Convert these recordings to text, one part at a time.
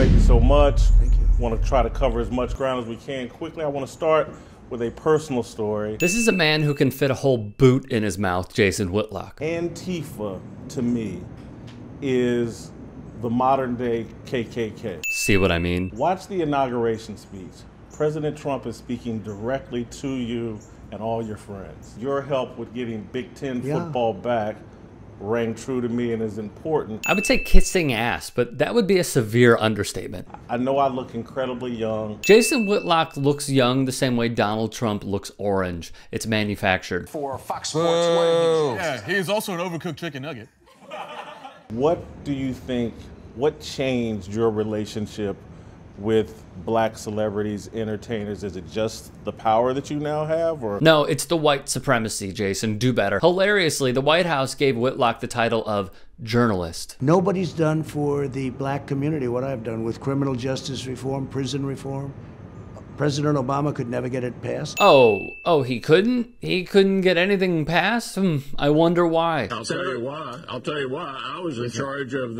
thank you so much. Thank you. I want to try to cover as much ground as we can quickly. I want to start with a personal story. This is a man who can fit a whole boot in his mouth, Jason Whitlock. Antifa, to me, is the modern day KKK. See what I mean? Watch the inauguration speech. President Trump is speaking directly to you and all your friends. Your help with getting Big Ten football back rang true to me and is important. I would say kissing ass, but that would be a severe understatement. I know I look incredibly young. Jason Whitlock looks young the same way Donald Trump looks orange. It's manufactured. For Fox Sports. Yeah, he is also an overcooked chicken nugget. What do you think, what changed your relationship with black celebrities, entertainers? Is it just the power that you now have, or? No, it's the white supremacy, Jason. Do better. Hilariously, the White House gave Whitlock the title of journalist. Nobody's done for the black community what I've done with criminal justice reform, prison reform. President Obama could never get it passed. Oh, he couldn't? He couldn't get anything passed? I wonder why. I'll tell you why. I was in charge of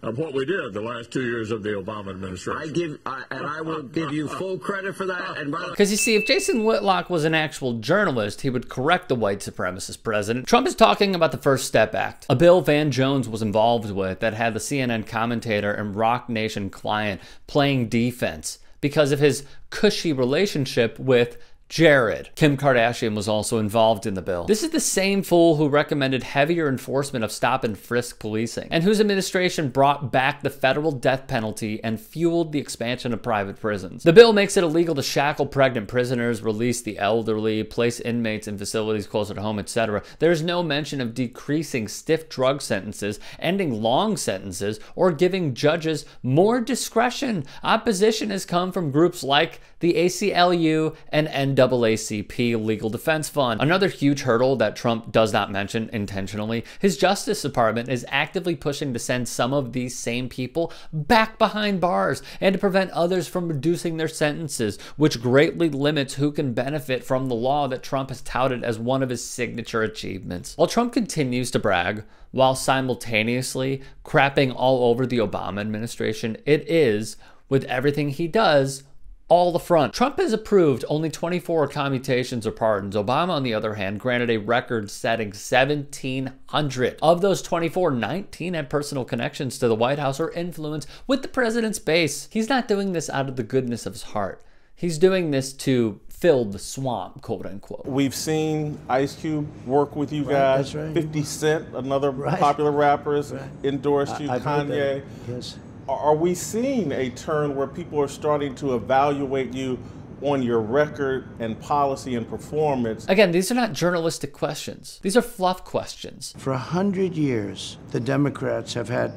of what we did the last 2 years of the Obama administration. I will give you full credit for that. And because you see, if Jason Whitlock was an actual journalist, he would correct the white supremacist president. Trump is talking about the First Step Act, a bill Van Jones was involved with that had the CNN commentator and Rock Nation client playing defense because of his cushy relationship with Jared. Kim Kardashian was also involved in the bill. This is the same fool who recommended heavier enforcement of stop and frisk policing, and whose administration brought back the federal death penalty and fueled the expansion of private prisons. The bill makes it illegal to shackle pregnant prisoners, release the elderly, place inmates in facilities closer to home, etc. There's no mention of decreasing stiff drug sentences, ending long sentences, or giving judges more discretion. Opposition has come from groups like the ACLU and NAACP Legal Defense Fund. Another huge hurdle that Trump does not mention intentionally, his Justice Department is actively pushing to send some of these same people back behind bars and to prevent others from reducing their sentences, which greatly limits who can benefit from the law that Trump has touted as one of his signature achievements. While Trump continues to brag, while simultaneously crapping all over the Obama administration, it is, with everything he does, all the front. Trump has approved only 24 commutations or pardons. Obama, on the other hand, granted a record-setting 1,700. Of those 24, 19 had personal connections to the White House or influence with the president's base. He's not doing this out of the goodness of his heart. He's doing this to fill the swamp, quote unquote. We've seen Ice Cube work with you guys. That's right. 50 Cent, another popular rapper, has endorsed you. Kanye. Yes. Are we seeing a turn where people are starting to evaluate you on your record and policy and performance? Again, these are not journalistic questions. These are fluff questions. For 100 years, the Democrats have had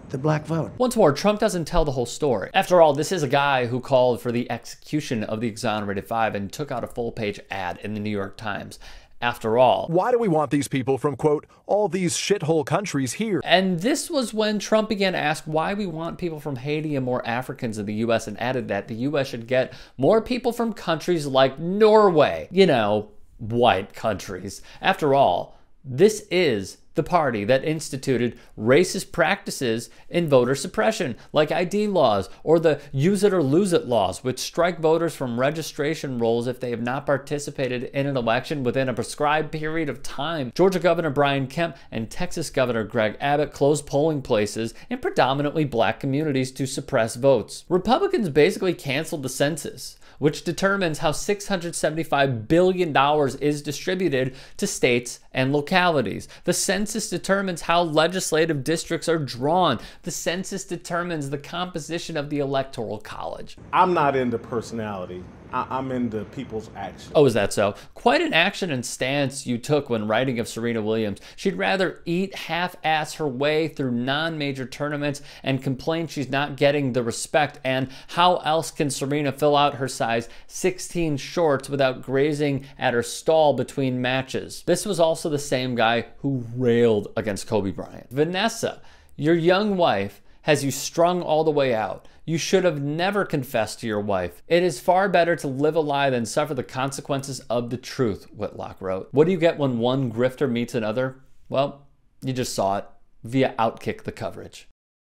the black vote. Once more, Trump doesn't tell the whole story. After all, this is a guy who called for the execution of the exonerated five and took out a full-page ad in the New York Times. After all, why do we want these people from, quote, all these shithole countries here? And this was when Trump began to ask why we want people from Haiti and more Africans in the U.S. and added that the U.S. should get more people from countries like Norway. You know, white countries. After all, this is the party that instituted racist practices in voter suppression, like ID laws or the use it or lose it laws, which strike voters from registration rolls if they have not participated in an election within a prescribed period of time. Georgia Governor Brian Kemp and Texas Governor Greg Abbott closed polling places in predominantly black communities to suppress votes. Republicans basically canceled the census, which determines how $675 billion is distributed to states and localities. The census determines how legislative districts are drawn. The census determines the composition of the Electoral College. I'm not into personality. I'm into people's action. Oh, is that so? Quite an action and stance you took when writing of Serena Williams. She'd rather eat half-ass her way through non-major tournaments and complain she's not getting the respect. And how else can Serena fill out her size 16 shorts without grazing at her stall between matches? This was also the same guy who railed against Kobe Bryant. Vanessa, your young wife, has you strung all the way out. You should have never confessed to your wife. It is far better to live a lie than suffer the consequences of the truth, Whitlock wrote. What do you get when one grifter meets another? Well, you just saw it via Outkick the coverage.